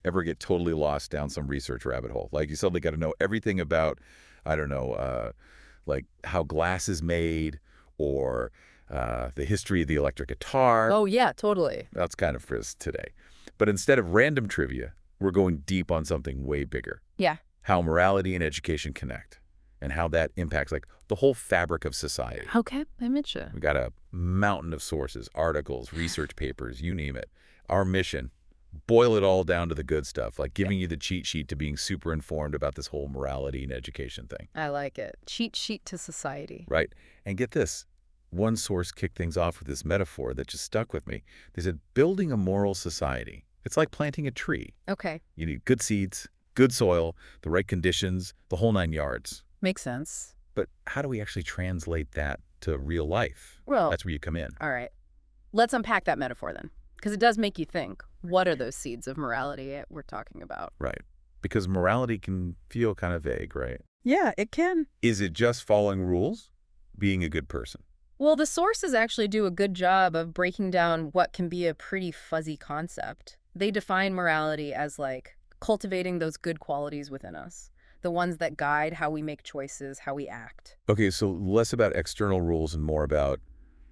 Ever get totally lost down some research rabbit hole? Like you suddenly got to know everything about, I don't know, like how glass is made or the history of the electric guitar. Oh, yeah, totally. That's kind of for us today. But instead of random trivia, we're going deep on something way bigger. Yeah. How morality and education connect and how that impacts like the whole fabric of society. Okay, I'm interested. We got a mountain of sources, articles, research papers, you name it. Our mission, boil it all down to the good stuff, like giving you the cheat sheet to being super informed about this whole morality and education thing. I like it. Cheat sheet to society. Right? And get this. One source kicked things off with this metaphor that just stuck with me. They said, building a moral society, it's like planting a tree. Okay. You need good seeds, good soil, the right conditions, the whole 9 yards. Makes sense. But how do we actually translate that to real life? Well, That's where you come in. all right. Let's unpack that metaphor then, because it does make you think, what are those seeds of morality we're talking about? Right. Because morality can feel kind of vague, right? Yeah, it can. Is it just following rules? Being a good person? Well, the sources actually do a good job of breaking down what can be a pretty fuzzy concept. They define morality as like cultivating those good qualities within us, the ones that guide how we make choices, how we act. Okay, so less about external rules and more about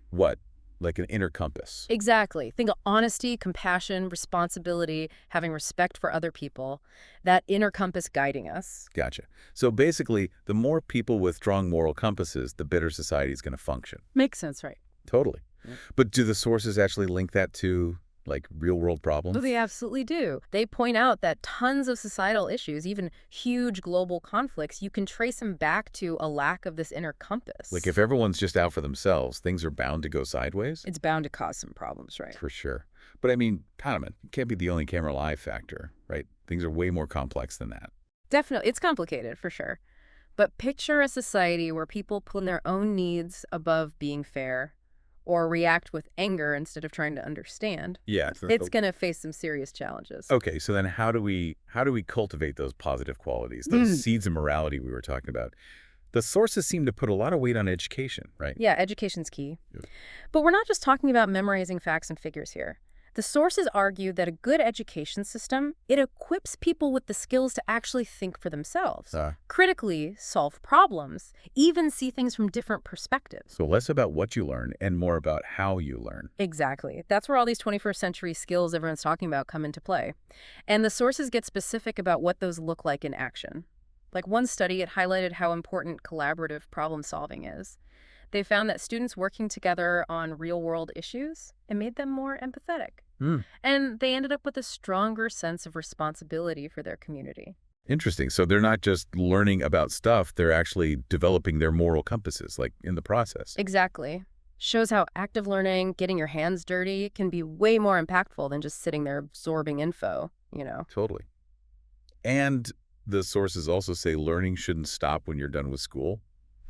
what? Like an inner compass. Exactly. Think of honesty, compassion, responsibility, having respect for other people, that inner compass guiding us. Gotcha. So basically, the more people with strong moral compasses, the better society is going to function. Makes sense, right? Totally. Yeah. But do the sources actually link that to, like, real-world problems? Well, they absolutely do. They point out that tons of societal issues, even huge global conflicts, you can trace them back to a lack of this inner compass. Like, if everyone's just out for themselves, things are bound to go sideways? It's bound to cause some problems, right? For sure. But I mean, Kahneman, it can't be the only camera live factor, right? Things are way more complex than that. Definitely. It's complicated, for sure. But picture a society where people put their own needs above being fair, or react with anger instead of trying to understand. Yeah. It's going to face some serious challenges. Okay, so then how do we cultivate those positive qualities, those seeds of morality we were talking about? The sources seem to put a lot of weight on education, right? Yeah, education's key. Yeah. But we're not just talking about memorizing facts and figures here. The sources argue that a good education system, it equips people with the skills to actually think for themselves, critically solve problems, even see things from different perspectives. So less about what you learn and more about how you learn. Exactly. That's where all these 21st century skills everyone's talking about come into play. And the sources get specific about what those look like in action. Like one study, it highlighted how important collaborative problem solving is. They found that students working together on real-world issues, it made them more empathetic. And they ended up with a stronger sense of responsibility for their community. Interesting. So they're not just learning about stuff, they're actually developing their moral compasses, like in the process. Exactly. Shows how active learning, getting your hands dirty, can be way more impactful than just sitting there absorbing info, you know? Totally. And the sources also say learning shouldn't stop when you're done with school.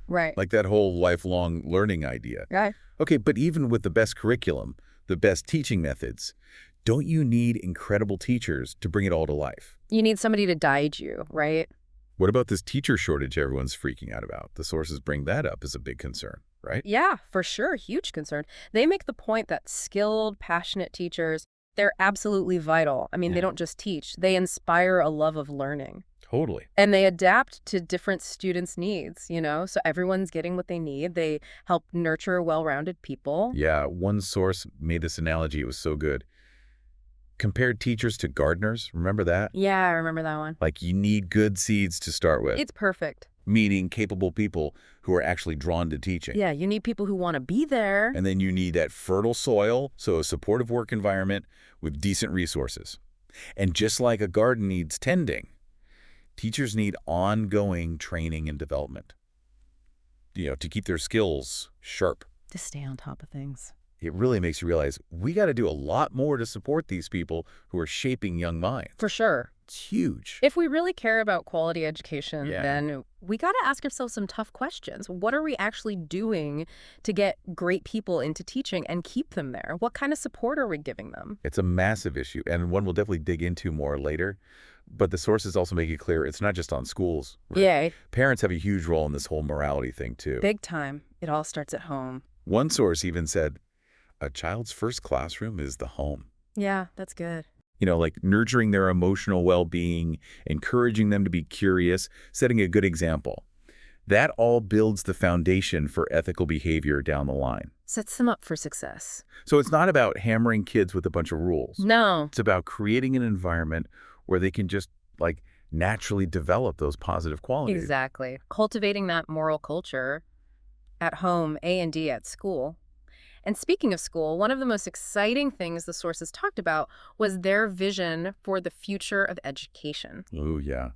Right. Like that whole lifelong learning idea. Right. Okay, but even with the best curriculum, the best teaching methods, don't you need incredible teachers to bring it all to life? You need somebody to guide you, right? What about this teacher shortage everyone's freaking out about? The sources bring that up as a big concern, right? Yeah, for sure. Huge concern. They make the point that skilled, passionate teachers, they're absolutely vital. I mean, they don't just teach. They inspire a love of learning. Totally. And they adapt to different students' needs, you know? So everyone's getting what they need. They help nurture well-rounded people. Yeah, one source made this analogy. It was so good. Compared teachers to gardeners. Remember that? Yeah, I remember that one. Like you need good seeds to start with. It's perfect. Meaning capable people who are actually drawn to teaching. Yeah, you need people who want to be there. And then you need that fertile soil, so a supportive work environment with decent resources. And just like a garden needs tending, teachers need ongoing training and development, you know, to keep their skills sharp. To stay on top of things. It really makes you realize we got to do a lot more to support these people who are shaping young minds. For sure. It's huge. If we really care about quality education, Yeah. then we got to ask ourselves some tough questions. What are we actually doing to get great people into teaching and keep them there? What kind of support are we giving them? It's a massive issue, and one we'll definitely dig into more later. But the sources also make it clear it's not just on schools. Right? Yeah. Parents have a huge role in this whole morality thing, too. Big time. It all starts at home. One source even said, a child's first classroom is the home. Yeah, that's good. Like nurturing their emotional well-being, encouraging them to be curious, setting a good example. That all builds the foundation for ethical behavior down the line. Sets them up for success. So it's not about hammering kids with a bunch of rules. No. It's about creating an environment where they can just, like, naturally develop those positive qualities. Exactly. Cultivating that moral culture at home, A&D at school. And speaking of school, one of the most exciting things the sources talked about was their vision for the future of education. Oh, yeah.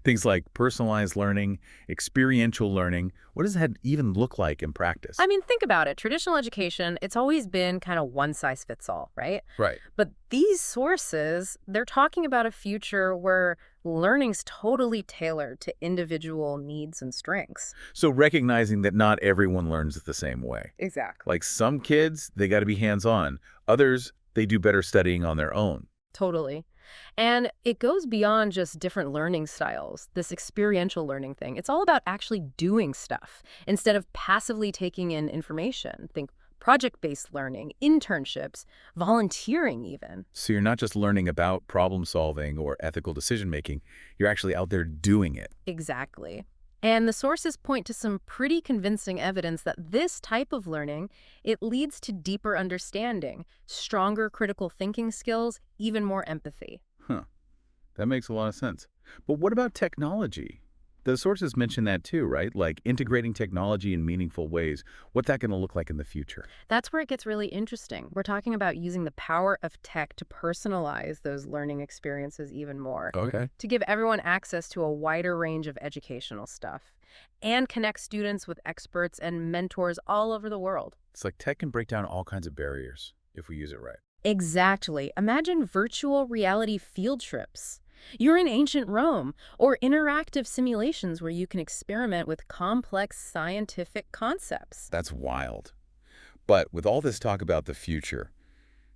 Things like personalized learning, experiential learning. What does that even look like in practice? I mean, think about it. Traditional education, it's always been kind of one size fits all, right? Right. But these sources, they're talking about a future where learning's totally tailored to individual needs and strengths. So recognizing that not everyone learns the same way. Exactly. Like some kids, they got to be hands-on. Others, they do better studying on their own. Totally. And it goes beyond just different learning styles, this experiential learning thing. It's all about actually doing stuff instead of passively taking in information. Think project-based learning, internships, volunteering even. So you're not just learning about problem solving or ethical decision making, you're actually out there doing it. Exactly. And the sources point to some pretty convincing evidence that this type of learning, it leads to deeper understanding, stronger critical thinking skills, even more empathy. Huh. That makes a lot of sense. But what about technology? The sources mention that too, right? Like integrating technology in meaningful ways. What's that going to look like in the future? That's where it gets really interesting. We're talking about using the power of tech to personalize those learning experiences even more, Okay. to give everyone access to a wider range of educational stuff, and connect students with experts and mentors all over the world. It's like tech can break down all kinds of barriers if we use it right. Exactly. Imagine virtual reality field trips. You're in ancient Rome, or interactive simulations where you can experiment with complex scientific concepts. That's wild. But with all this talk about the future,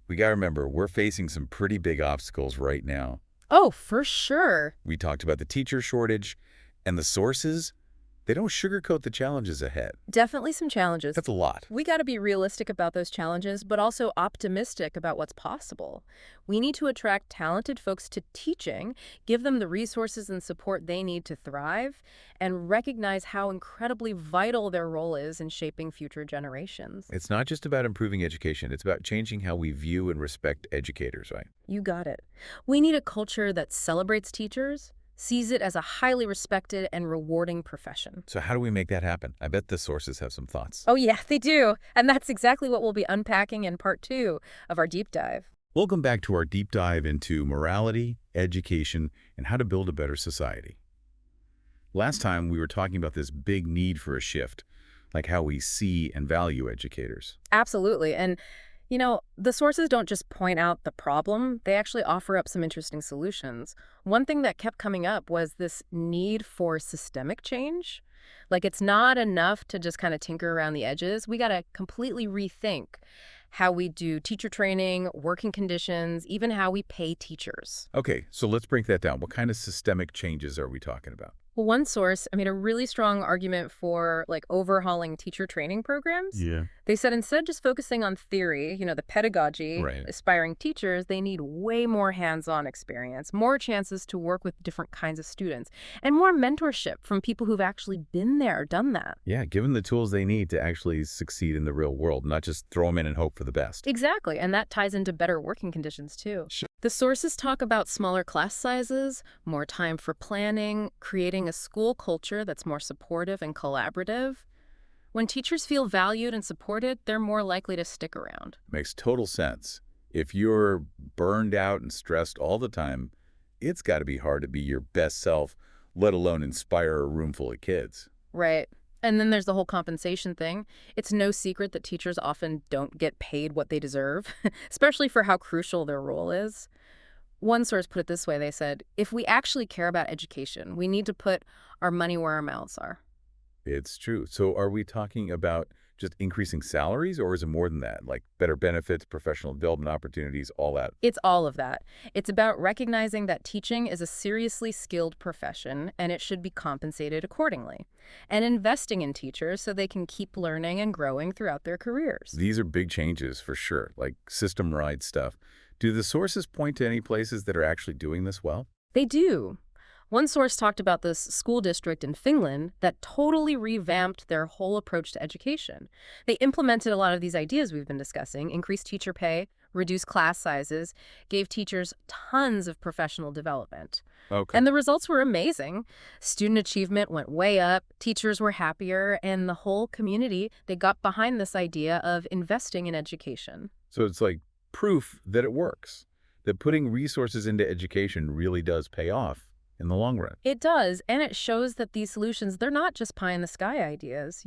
we got to remember we're facing some pretty big obstacles right now. Oh, for sure. We talked about the teacher shortage, and the sources, they don't sugarcoat the challenges ahead. Definitely some challenges. That's a lot. We got to be realistic about those challenges, but also optimistic about what's possible. We need to attract talented folks to teaching, give them the resources and support they need to thrive, and recognize how incredibly vital their role is in shaping future generations. It's not just about improving education. It's about changing how we view and respect educators, right? You got it. We need a culture that celebrates teachers, sees it as a highly respected and rewarding profession. So how do we make that happen? I bet the sources have some thoughts. Oh yeah, they do. And that's exactly what we'll be unpacking in part 2 of our deep dive. Welcome back to our deep dive into morality, education, and how to build a better society. Last time, we were talking about this big need for a shift, like how we see and value educators. Absolutely. And the sources don't just point out the problem, they actually offer up some interesting solutions. One thing that kept coming up was this need for systemic change. Like, it's not enough to just kind of tinker around the edges. We got to completely rethink how we do teacher training, working conditions, even how we pay teachers. Okay, so let's break that down. What kind of systemic changes are we talking about? Well, one source, I mean, a really strong argument for like overhauling teacher training programs. Yeah. They said instead of just focusing on theory, the pedagogy, Right. aspiring teachers, they need way more hands-on experience, more chances to work with different kinds of students, and more mentorship from people who've actually been there, done that. Yeah, give them the tools they need to actually succeed in the real world, not just throw them in and hope for the best. Exactly, and that ties into better working conditions too. Sure. The sources talk about smaller class sizes, more time for planning, creating a school culture that's more supportive and collaborative. When teachers feel valued and supported, they're more likely to stick around. Makes total sense. If you're burned out and stressed all the time, it's got to be hard to be your best self, let alone inspire a room full of kids. Right. And then there's the whole compensation thing. It's no secret that teachers often don't get paid what they deserve, especially for how crucial their role is. One source put it this way. They said, if we actually care about education, we need to put our money where our mouths are. It's true. So are we talking about just increasing salaries, or is it more than that? Like better benefits, professional development opportunities, all that? It's all of that. It's about recognizing that teaching is a seriously skilled profession and it should be compensated accordingly. And investing in teachers so they can keep learning and growing throughout their careers. These are big changes for sure, like system-wide stuff. Do the sources point to any places that are actually doing this well? They do. One source talked about this school district in Finland that totally revamped their whole approach to education. They implemented a lot of these ideas we've been discussing, increased teacher pay, reduced class sizes, gave teachers tons of professional development. Okay. And the results were amazing. Student achievement went way up, teachers were happier, and the whole community, they got behind this idea of investing in education. So it's like proof that it works, that putting resources into education really does pay off in the long run. It does, and it shows that these solutions, they're not just pie-in-the-sky ideas,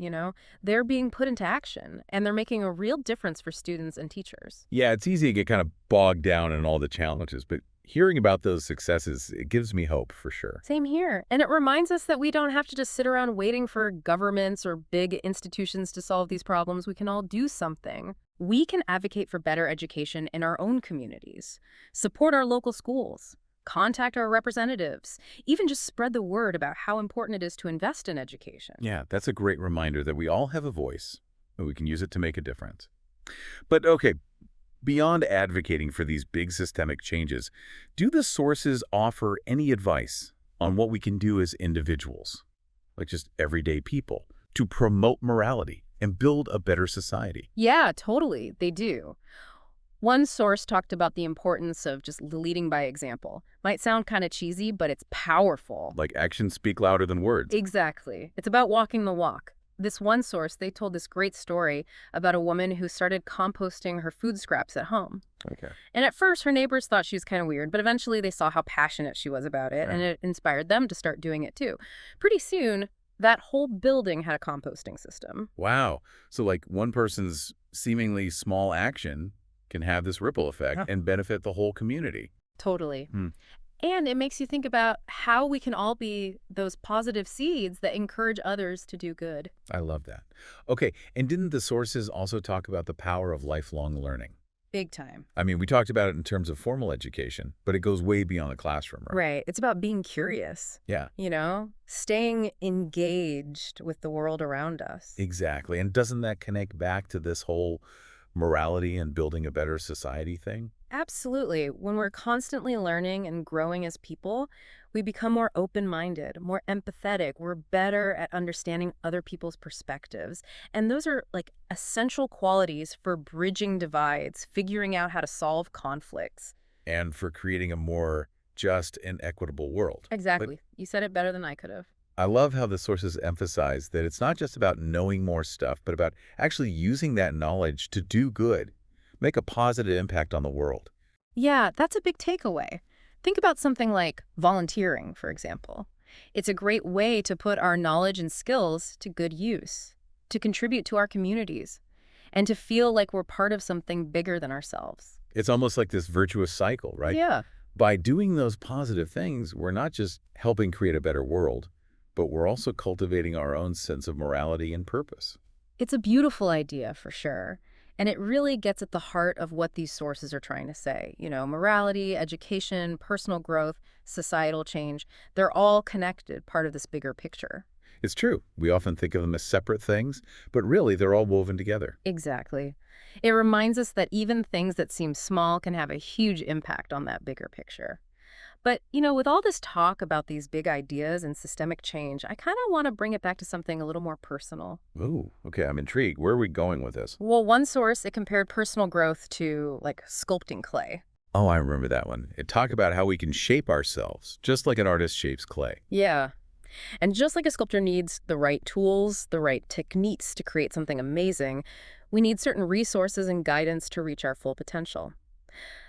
They're being put into action, and they're making a real difference for students and teachers. Yeah, it's easy to get kind of bogged down in all the challenges, but hearing about those successes, it gives me hope for sure. Same here. And it reminds us that we don't have to just sit around waiting for governments or big institutions to solve these problems. We can all do something. We can advocate for better education in our own communities, support our local schools, contact our representatives, even just spread the word about how important it is to invest in education. Yeah, that's a great reminder that we all have a voice, and we can use it to make a difference. But okay, beyond advocating for these big systemic changes, do the sources offer any advice on what we can do as individuals, like just everyday people, to promote morality and build a better society? Yeah, totally. They do. One source talked about the importance of just leading by example. Might sound kind of cheesy, but it's powerful. Like actions speak louder than words. Exactly. It's about walking the walk. This one source, they told this great story about a woman who started composting her food scraps at home. Okay. And at first, her neighbors thought she was kind of weird, but eventually they saw how passionate she was about it, and it inspired them to start doing it too. Pretty soon, that whole building had a composting system. Wow. So like one person's seemingly small action can have this ripple effect and benefit the whole community. Totally. Hmm. And it makes you think about how we can all be those positive seeds that encourage others to do good. I love that. Okay, and didn't the sources also talk about the power of lifelong learning? Big time. I mean, we talked about it in terms of formal education, but it goes way beyond the classroom, right? Right. It's about being curious, Yeah, staying engaged with the world around us. exactly. And doesn't that connect back to this whole morality and building a better society thing? Absolutely. When we're constantly learning and growing as people, we become more open-minded, more empathetic. We're better at understanding other people's perspectives. And those are like essential qualities for bridging divides, figuring out how to solve conflicts. And for creating a more just and equitable world. Exactly. You said it better than I could have. I love how the sources emphasize that it's not just about knowing more stuff, but about actually using that knowledge to do good, make a positive impact on the world. Yeah, that's a big takeaway. Think about something like volunteering, for example. It's a great way to put our knowledge and skills to good use, to contribute to our communities, and to feel like we're part of something bigger than ourselves. It's almost like this virtuous cycle, right? Yeah. By doing those positive things, we're not just helping create a better world, but we're also cultivating our own sense of morality and purpose. It's a beautiful idea, for sure. And it really gets at the heart of what these sources are trying to say. Morality, education, personal growth, societal change, they're all connected, part of this bigger picture. It's true. We often think of them as separate things, but really they're all woven together. Exactly. It reminds us that even things that seem small can have a huge impact on that bigger picture. But, with all this talk about these big ideas and systemic change, I kind of want to bring it back to something a little more personal. Ooh, okay, I'm intrigued. Where are we going with this? Well, one source, it compared personal growth to, like, sculpting clay. Oh, I remember that one. It talked about how we can shape ourselves, just like an artist shapes clay. Yeah. And just like a sculptor needs the right tools, the right techniques to create something amazing, we need certain resources and guidance to reach our full potential.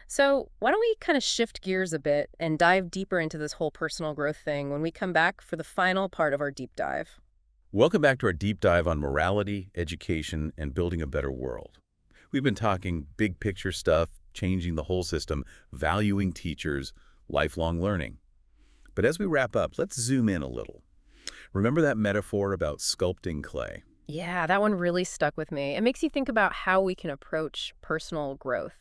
So why don't we kind of shift gears a bit and dive deeper into this whole personal growth thing when we come back for the final part of our deep dive. Welcome back to our deep dive on morality, education, and building a better world. We've been talking big picture stuff, changing the whole system, valuing teachers, lifelong learning. But as we wrap up, let's zoom in a little. Remember that metaphor about sculpting clay? Yeah, that one really stuck with me. It makes you think about how we can approach personal growth,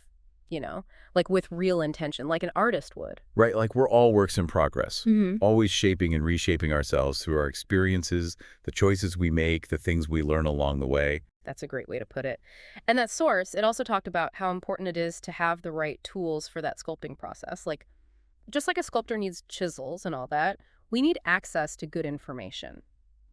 like with real intention, like an artist would. Right, like we're all works in progress, Mm-hmm. always shaping and reshaping ourselves through our experiences, the choices we make, the things we learn along the way. That's a great way to put it. And that source, it also talked about how important it is to have the right tools for that sculpting process. Like, just like a sculptor needs chisels and all that, we need access to good information,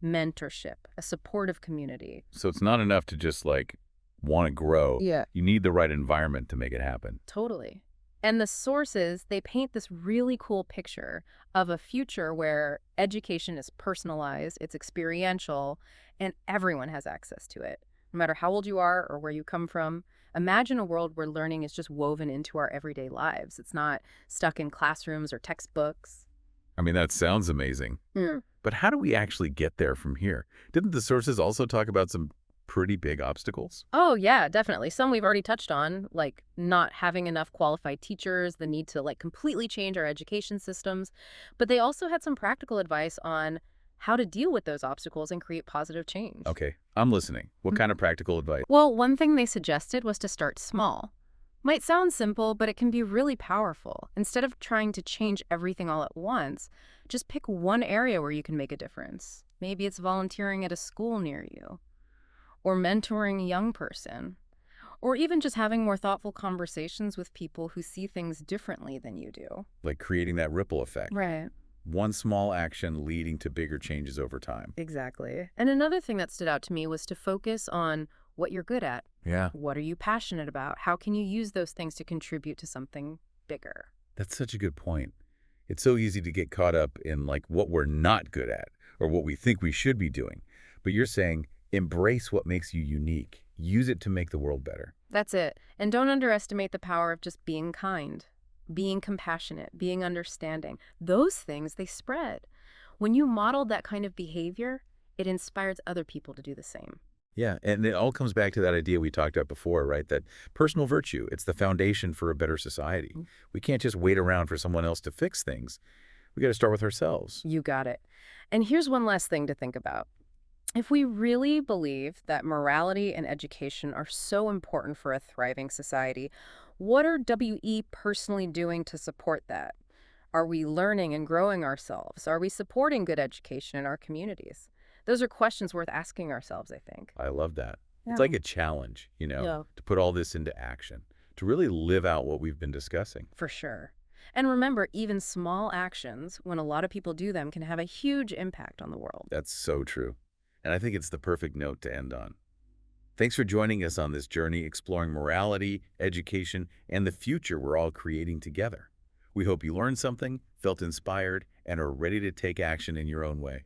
mentorship, a supportive community. So it's not enough to just, like, want to grow. Yeah. You need the right environment to make it happen. Totally. And the sources, they paint this really cool picture of a future where education is personalized, it's experiential, and everyone has access to it, no matter how old you are or where you come from. Imagine a world where learning is just woven into our everyday lives. It's not stuck in classrooms or textbooks. I mean, that sounds amazing. But how do we actually get there from here? Didn't the sources also talk about some pretty big obstacles? Oh, yeah, definitely. Some we've already touched on, like not having enough qualified teachers, the need to like completely change our education systems. But they also had some practical advice on how to deal with those obstacles and create positive change. Okay, I'm listening. What kind of practical advice? Well, one thing they suggested was to start small. Might sound simple, but it can be really powerful. Instead of trying to change everything all at once, just pick one area where you can make a difference. Maybe it's volunteering at a school near you, or mentoring a young person, or even just having more thoughtful conversations with people who see things differently than you do. Like creating that ripple effect. Right. One small action leading to bigger changes over time. Exactly. And another thing that stood out to me was to focus on what you're good at. Yeah. What are you passionate about? How can you use those things to contribute to something bigger? That's such a good point. It's so easy to get caught up in like what we're not good at or what we think we should be doing. But you're saying embrace what makes you unique. Use it to make the world better. That's it. And don't underestimate the power of just being kind, being compassionate, being understanding. Those things, they spread. When you model that kind of behavior, it inspires other people to do the same. Yeah, and it all comes back to that idea we talked about before, right? That personal virtue, it's the foundation for a better society. We can't just wait around for someone else to fix things. We got to start with ourselves. You got it. And here's one last thing to think about. If we really believe that morality and education are so important for a thriving society, what are WE personally doing to support that? Are we learning and growing ourselves? Are we supporting good education in our communities? Those are questions worth asking ourselves, I think. I love that. Yeah. It's like a challenge, to put all this into action, to really live out what we've been discussing. For sure. And remember, even small actions, when a lot of people do them, can have a huge impact on the world. That's so true. And I think it's the perfect note to end on. Thanks for joining us on this journey exploring morality, education, and the future we're all creating together. We hope you learned something, felt inspired, and are ready to take action in your own way.